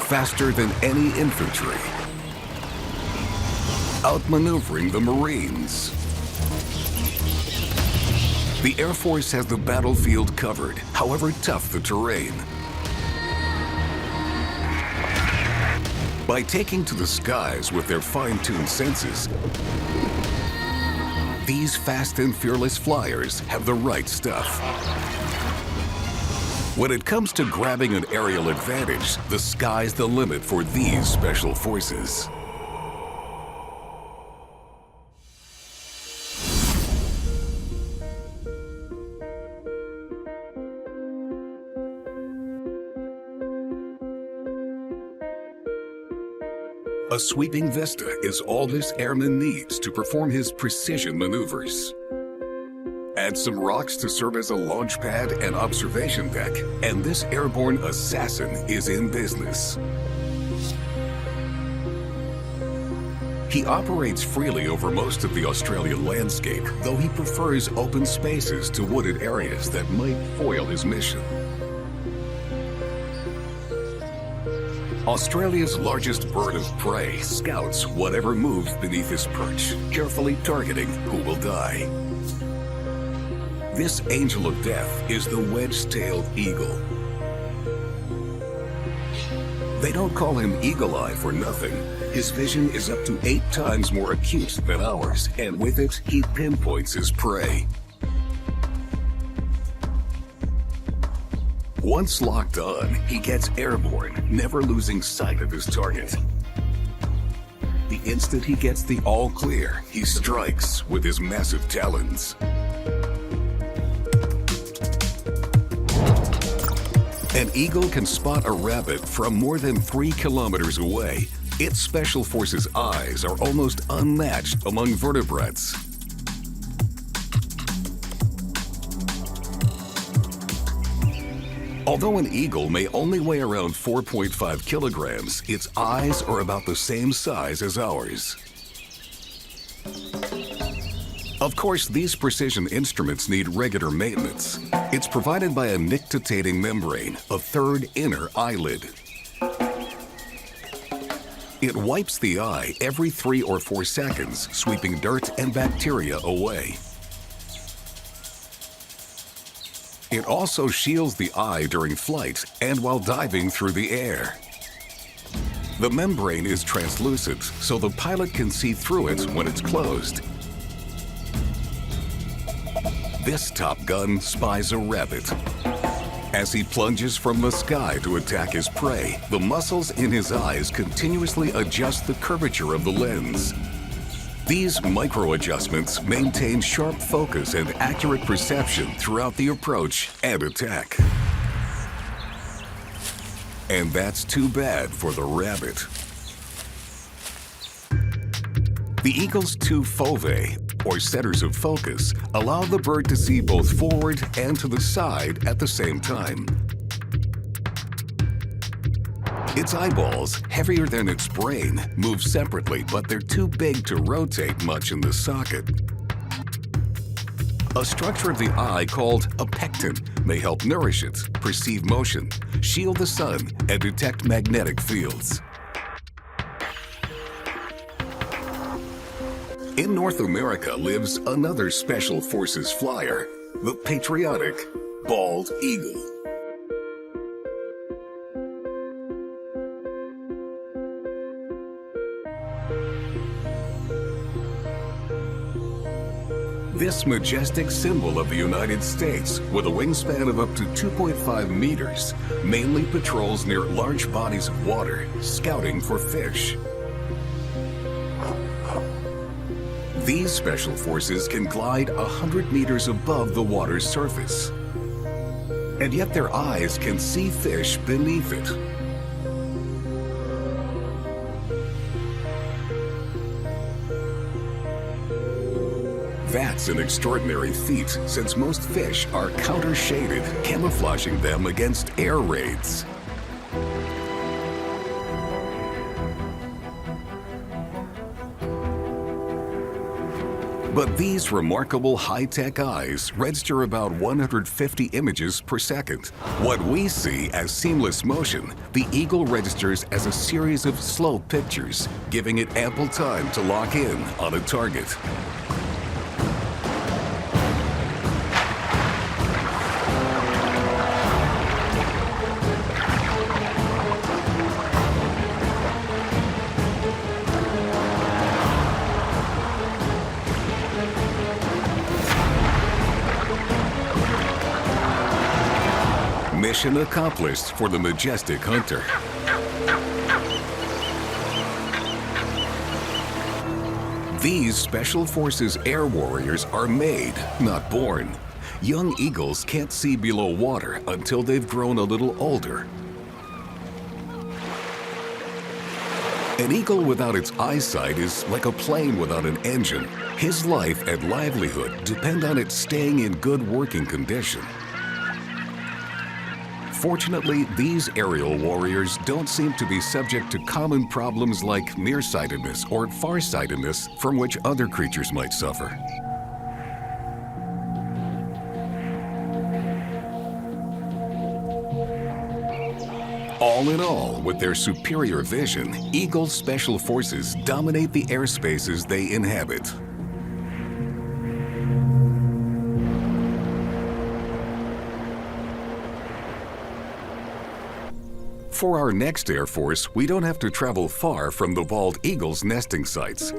faster than any infantry, outmaneuvering the Marines. The Air Force has the battlefield covered, however tough the terrain. By taking to the skies with their fine-tuned senses, these fast and fearless flyers have the right stuff. When it comes to grabbing an aerial advantage, the sky's the limit for these special forces. A sweeping vista is all this airman needs to perform his precision maneuvers. Add some rocks to serve as a launch pad and observation deck, and this airborne assassin is in business. He operates freely over most of the Australian landscape, though he prefers open spaces to wooded areas that might foil his mission. Australia's largest bird of prey scouts whatever moves beneath his perch, carefully targeting who will die. This angel of death is the wedge-tailed eagle. They don't call him Eagle Eye for nothing. His vision is up to 8 times more acute than ours, and with it, he pinpoints his prey. Once locked on, he gets airborne, never losing sight of his target. The instant he gets the all clear, he strikes with his massive talons. An eagle can spot a rabbit from more than 3 kilometers away. Its special forces' eyes are almost unmatched among vertebrates. Although an eagle may only weigh around 4.5 kilograms, its eyes are about the same size as ours. Of course, these precision instruments need regular maintenance. It's provided by a nictitating membrane, a third inner eyelid. It wipes the eye every 3 or 4 seconds, sweeping dirt and bacteria away. It also shields the eye during flight and while diving through the air. The membrane is translucent, so the pilot can see through it when it's closed. This Top Gun spies a rabbit. As he plunges from the sky to attack his prey, the muscles in his eyes continuously adjust the curvature of the lens. These micro-adjustments maintain sharp focus and accurate perception throughout the approach and attack. And that's too bad for the rabbit. The eagle's 2 fovae, or centers of focus, allow the bird to see both forward and to the side at the same time. Its eyeballs, heavier than its brain, move separately, but they're too big to rotate much in the socket. A structure of the eye called a pecten may help nourish it, perceive motion, shield the sun, and detect magnetic fields. In North America lives another Special Forces flyer, the patriotic bald eagle. This majestic symbol of the United States, with a wingspan of up to 2.5 meters, mainly patrols near large bodies of water, scouting for fish. These special forces can glide 100 meters above the water's surface. And yet their eyes can see fish beneath it. That's an extraordinary feat, since most fish are counter-shaded, camouflaging them against air raids. But these remarkable high-tech eyes register about 150 images per second. What we see as seamless motion, the eagle registers as a series of slow pictures, giving it ample time to lock in on a target. Mission accomplished for the majestic hunter. These Special Forces air warriors are made, not born. Young eagles can't see below water until they've grown a little older. An eagle without its eyesight is like a plane without an engine. His life and livelihood depend on it staying in good working condition. Fortunately, these aerial warriors don't seem to be subject to common problems like nearsightedness or farsightedness from which other creatures might suffer. All in all, with their superior vision, Eagle Special Forces dominate the airspaces they inhabit. For our next Air Force, we don't have to travel far from the bald eagle's nesting sites.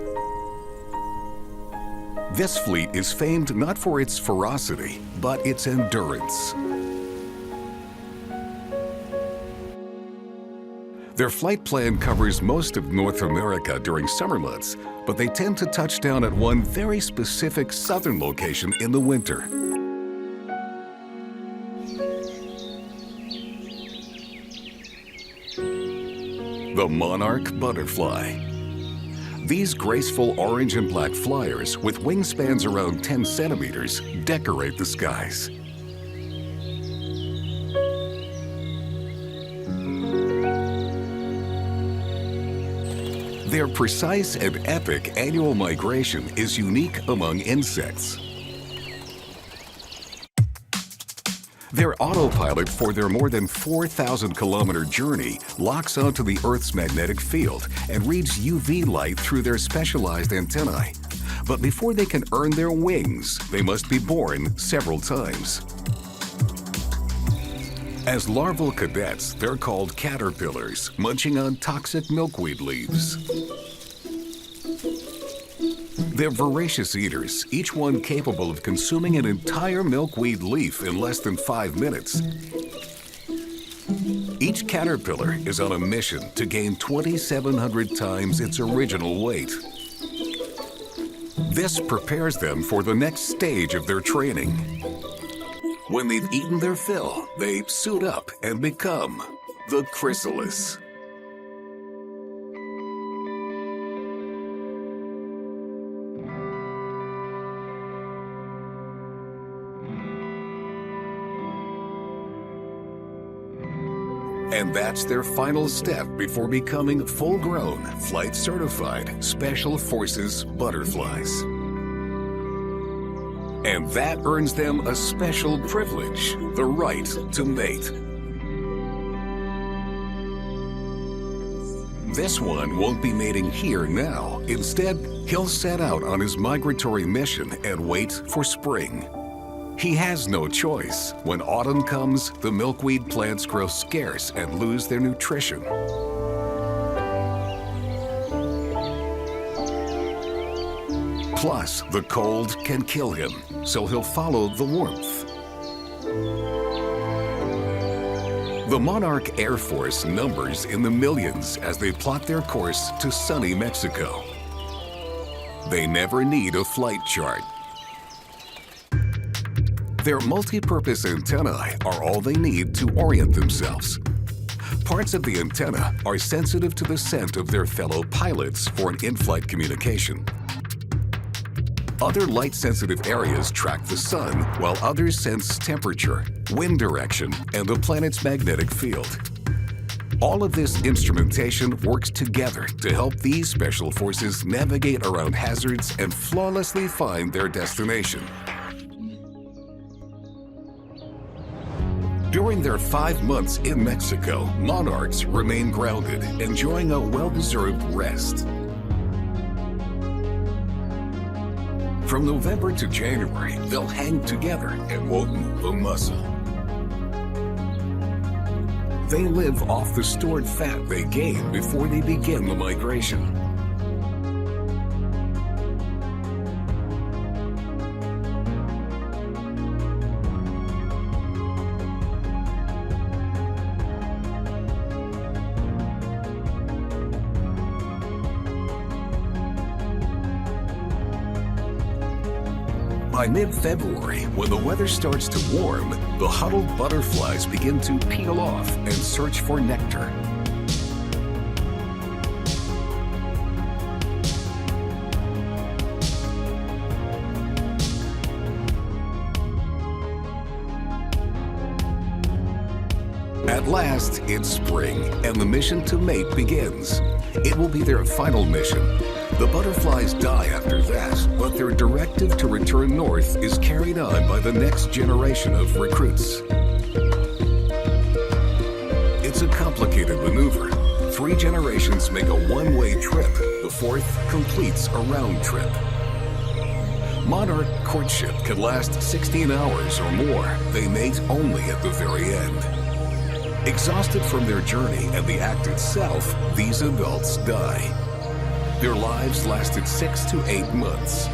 This fleet is famed not for its ferocity, but its endurance. Their flight plan covers most of North America during summer months, but they tend to touch down at one very specific southern location in the winter. The monarch butterfly. These graceful orange and black flyers with wingspans around 10 centimeters decorate the skies. Their precise and epic annual migration is unique among insects. Their autopilot for their more than 4,000-kilometer journey locks onto the Earth's magnetic field and reads UV light through their specialized antennae. But before they can earn their wings, they must be born several times. As larval cadets, they're called caterpillars, munching on toxic milkweed leaves. They're voracious eaters, each one capable of consuming an entire milkweed leaf in less than 5 minutes. Each caterpillar is on a mission to gain 2,700 times its original weight. This prepares them for the next stage of their training. When they've eaten their fill, they suit up and become the chrysalis. And that's their final step before becoming full-grown, flight-certified Special Forces butterflies. And that earns them a special privilege, the right to mate. This one won't be mating here now. Instead, he'll set out on his migratory mission and wait for spring. He has no choice. When autumn comes, the milkweed plants grow scarce and lose their nutrition. Plus, the cold can kill him, so he'll follow the warmth. The Monarch Air Force numbers in the millions as they plot their course to sunny Mexico. They never need a flight chart. Their multi-purpose antennae are all they need to orient themselves. Parts of the antenna are sensitive to the scent of their fellow pilots for an in-flight communication. Other light-sensitive areas track the sun, while others sense temperature, wind direction, and the planet's magnetic field. All of this instrumentation works together to help these special forces navigate around hazards and flawlessly find their destination. During their 5 months in Mexico, monarchs remain grounded, enjoying a well-deserved rest. From November to January, they'll hang together and won't move a muscle. They live off the stored fat they gain before they begin the migration. By mid-February, when the weather starts to warm, the huddled butterflies begin to peel off and search for nectar. At last, it's spring, and the mission to mate begins. It will be their final mission. The butterflies die after that, but their directive to return north is carried on by the next generation of recruits. It's a complicated maneuver. 3 generations make a one-way trip. The 4th completes a round trip. Monarch courtship can last 16 hours or more. They mate only at the very end. Exhausted from their journey and the act itself, these adults die. Their lives lasted 6 to 8 months.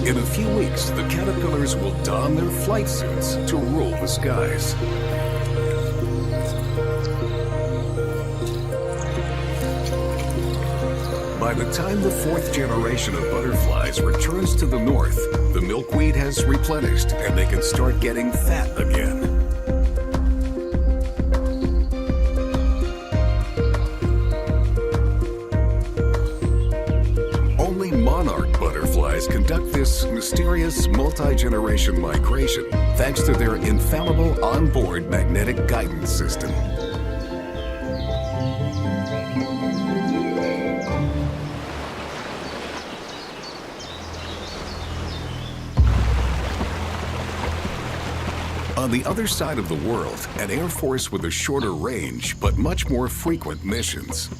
In a few weeks, the caterpillars will don their flight suits to rule the skies. By the time the 4th generation of butterflies returns to the north, the milkweed has replenished and they can start getting fat again. Only monarch butterflies conduct this mysterious multi-generation migration thanks to their infallible onboard magnetic guidance system. On the other side of the world, an air force with a shorter range but much more frequent missions.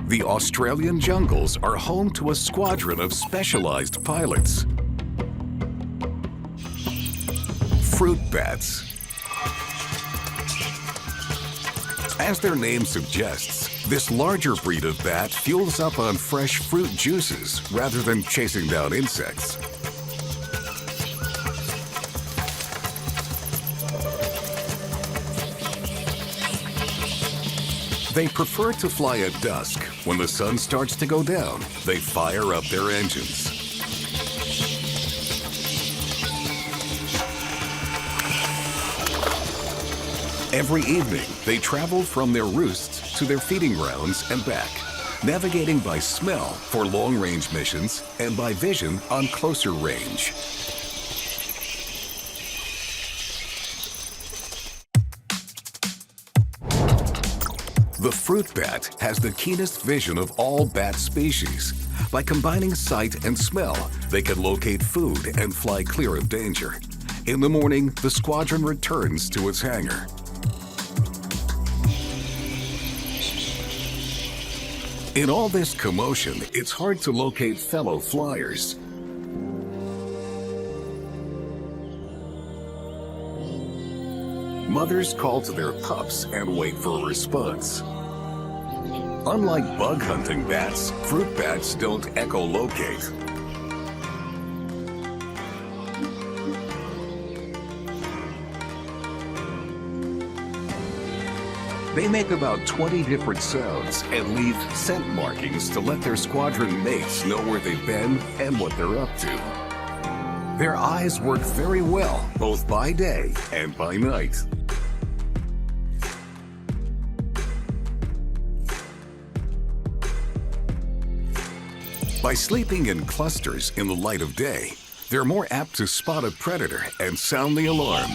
The Australian jungles are home to a squadron of specialized pilots. Fruit bats. As their name suggests, this larger breed of bat fuels up on fresh fruit juices rather than chasing down insects. They prefer to fly at dusk. When the sun starts to go down, they fire up their engines. Every evening, they travel from their roosts to their feeding grounds and back, navigating by smell for long-range missions and by vision on closer range. The fruit bat has the keenest vision of all bat species. By combining sight and smell, they can locate food and fly clear of danger. In the morning, the squadron returns to its hangar. In all this commotion, it's hard to locate fellow flyers. Mothers call to their pups and wait for a response. Unlike bug-hunting bats, fruit bats don't echolocate. They make about 20 different sounds and leave scent markings to let their squadron mates know where they've been and what they're up to. Their eyes work very well, both by day and by night. By sleeping in clusters in the light of day, they're more apt to spot a predator and sound the alarm.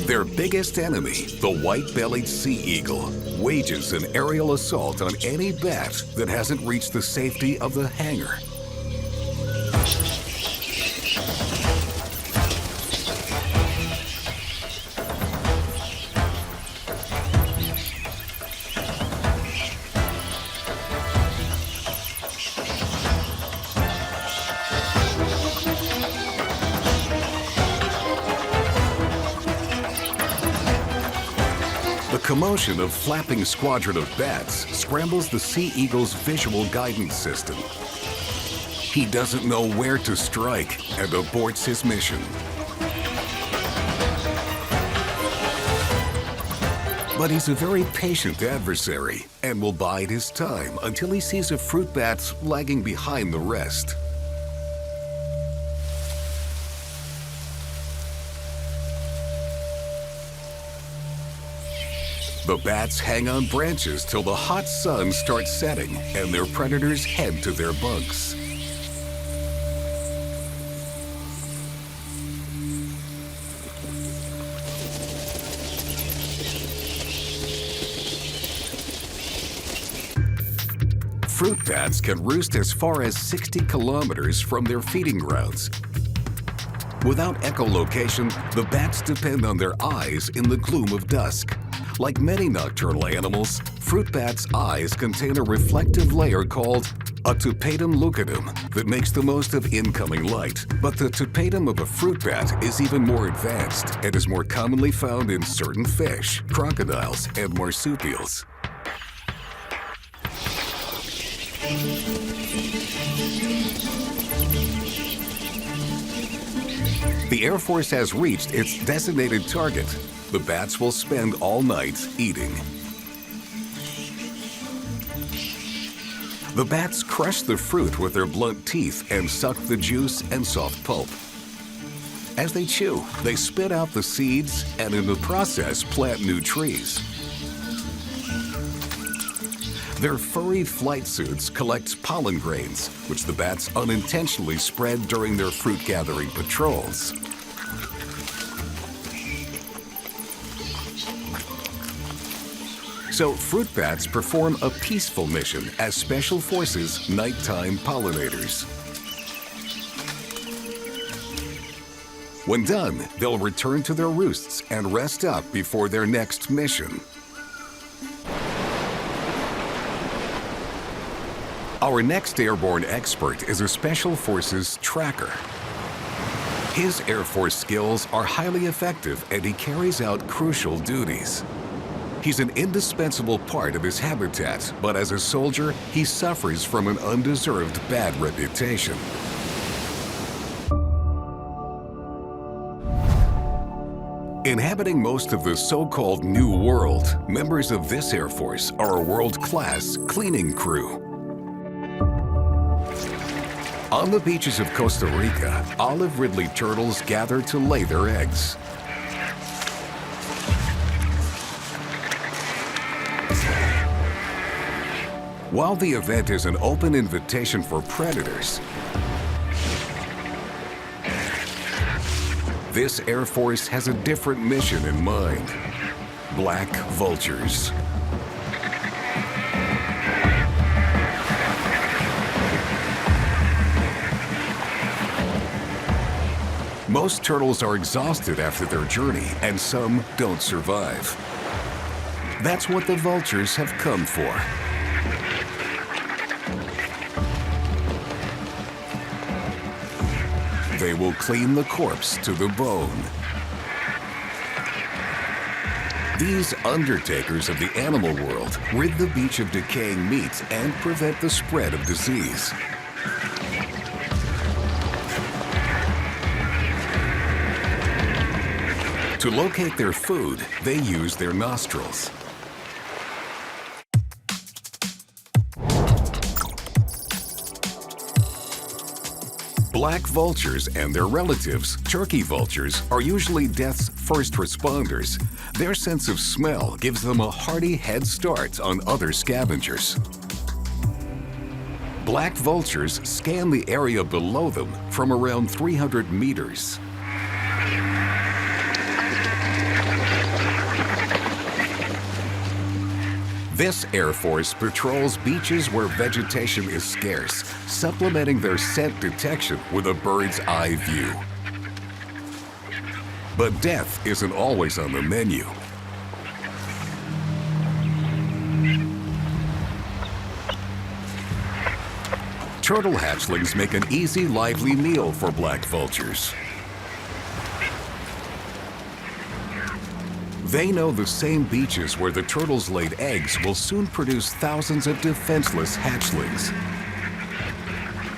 Their biggest enemy, the white-bellied sea eagle, wages an aerial assault on any bat that hasn't reached the safety of the hangar. The commotion of flapping squadron of bats scrambles the sea eagle's visual guidance system. He doesn't know where to strike and aborts his mission. But he's a very patient adversary and will bide his time until he sees a fruit bat lagging behind the rest. The bats hang on branches till the hot sun starts setting and their predators head to their bunks. Fruit bats can roost as far as 60 kilometers from their feeding grounds. Without echolocation, the bats depend on their eyes in the gloom of dusk. Like many nocturnal animals, fruit bats' eyes contain a reflective layer called a tapetum lucidum that makes the most of incoming light. But the tapetum of a fruit bat is even more advanced and is more commonly found in certain fish, crocodiles, and marsupials. The Air Force has reached its designated target. The bats will spend all night eating. The bats crush the fruit with their blunt teeth and suck the juice and soft pulp. As they chew, they spit out the seeds and in the process plant new trees. Their furry flight suits collect pollen grains, which the bats unintentionally spread during their fruit-gathering patrols. So fruit bats perform a peaceful mission as special forces nighttime pollinators. When done, they'll return to their roosts and rest up before their next mission. Our next airborne expert is a Special Forces tracker. His Air Force skills are highly effective and he carries out crucial duties. He's an indispensable part of his habitat, but as a soldier, he suffers from an undeserved bad reputation. Inhabiting most of the so-called New World, members of this Air Force are a world-class cleaning crew. On the beaches of Costa Rica, olive ridley turtles gather to lay their eggs. While the event is an open invitation for predators, this Air Force has a different mission in mind: black vultures. Most turtles are exhausted after their journey, and some don't survive. That's what the vultures have come for. They will clean the corpse to the bone. These undertakers of the animal world rid the beach of decaying meat and prevent the spread of disease. To locate their food, they use their nostrils. Black vultures and their relatives, turkey vultures, are usually death's first responders. Their sense of smell gives them a hearty head start on other scavengers. Black vultures scan the area below them from around 300 meters. This Air Force patrols beaches where vegetation is scarce, supplementing their scent detection with a bird's eye view. But death isn't always on the menu. Turtle hatchlings make an easy, lively meal for black vultures. They know the same beaches where the turtles laid eggs will soon produce thousands of defenseless hatchlings.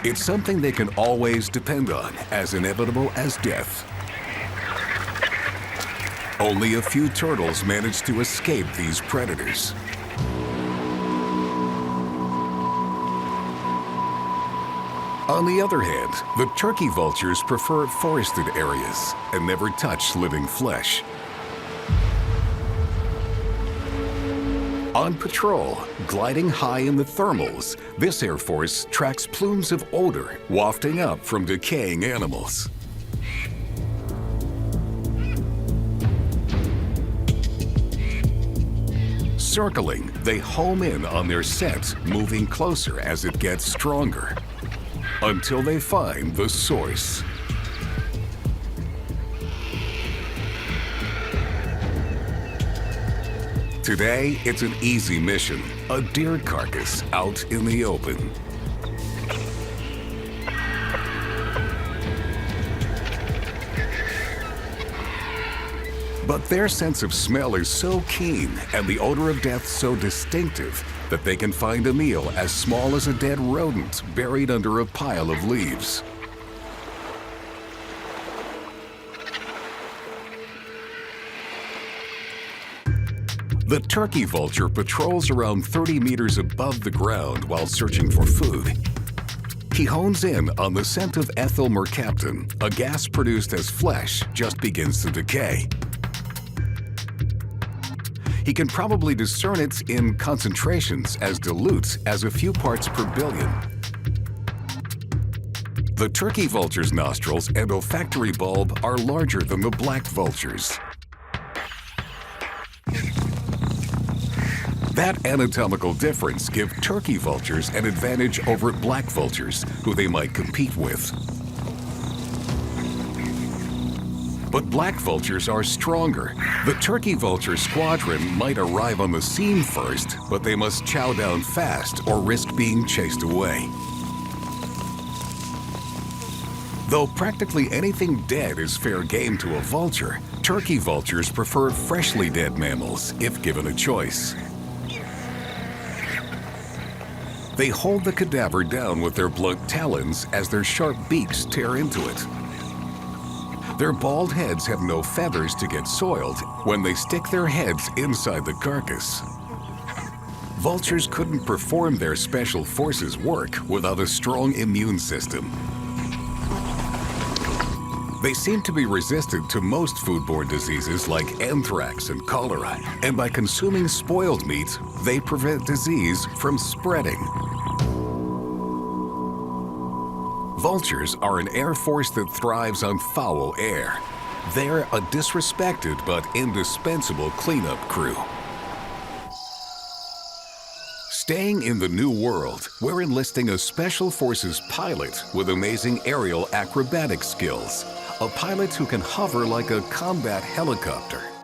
It's something they can always depend on, as inevitable as death. Only a few turtles manage to escape these predators. On the other hand, the turkey vultures prefer forested areas and never touch living flesh. On patrol, gliding high in the thermals, this Air Force tracks plumes of odor wafting up from decaying animals. Circling, they home in on their scent, moving closer as it gets stronger, until they find the source. Today, it's an easy mission, a deer carcass out in the open. But their sense of smell is so keen and the odor of death so distinctive that they can find a meal as small as a dead rodent buried under a pile of leaves. The turkey vulture patrols around 30 meters above the ground while searching for food. He hones in on the scent of ethyl mercaptan, a gas produced as flesh just begins to decay. He can probably discern it in concentrations as dilute as a few parts per billion. The turkey vulture's nostrils and olfactory bulb are larger than the black vulture's. That anatomical difference gives turkey vultures an advantage over black vultures, who they might compete with. But black vultures are stronger. The turkey vulture squadron might arrive on the scene first, but they must chow down fast or risk being chased away. Though practically anything dead is fair game to a vulture, turkey vultures prefer freshly dead mammals if given a choice. They hold the cadaver down with their blunt talons as their sharp beaks tear into it. Their bald heads have no feathers to get soiled when they stick their heads inside the carcass. Vultures couldn't perform their special forces work without a strong immune system. They seem to be resistant to most foodborne diseases like anthrax and cholera, and by consuming spoiled meat, they prevent disease from spreading. Vultures are an air force that thrives on foul air. They're a disrespected but indispensable cleanup crew. Staying in the New World, we're enlisting a Special Forces pilot with amazing aerial acrobatic skills. A pilot who can hover like a combat helicopter.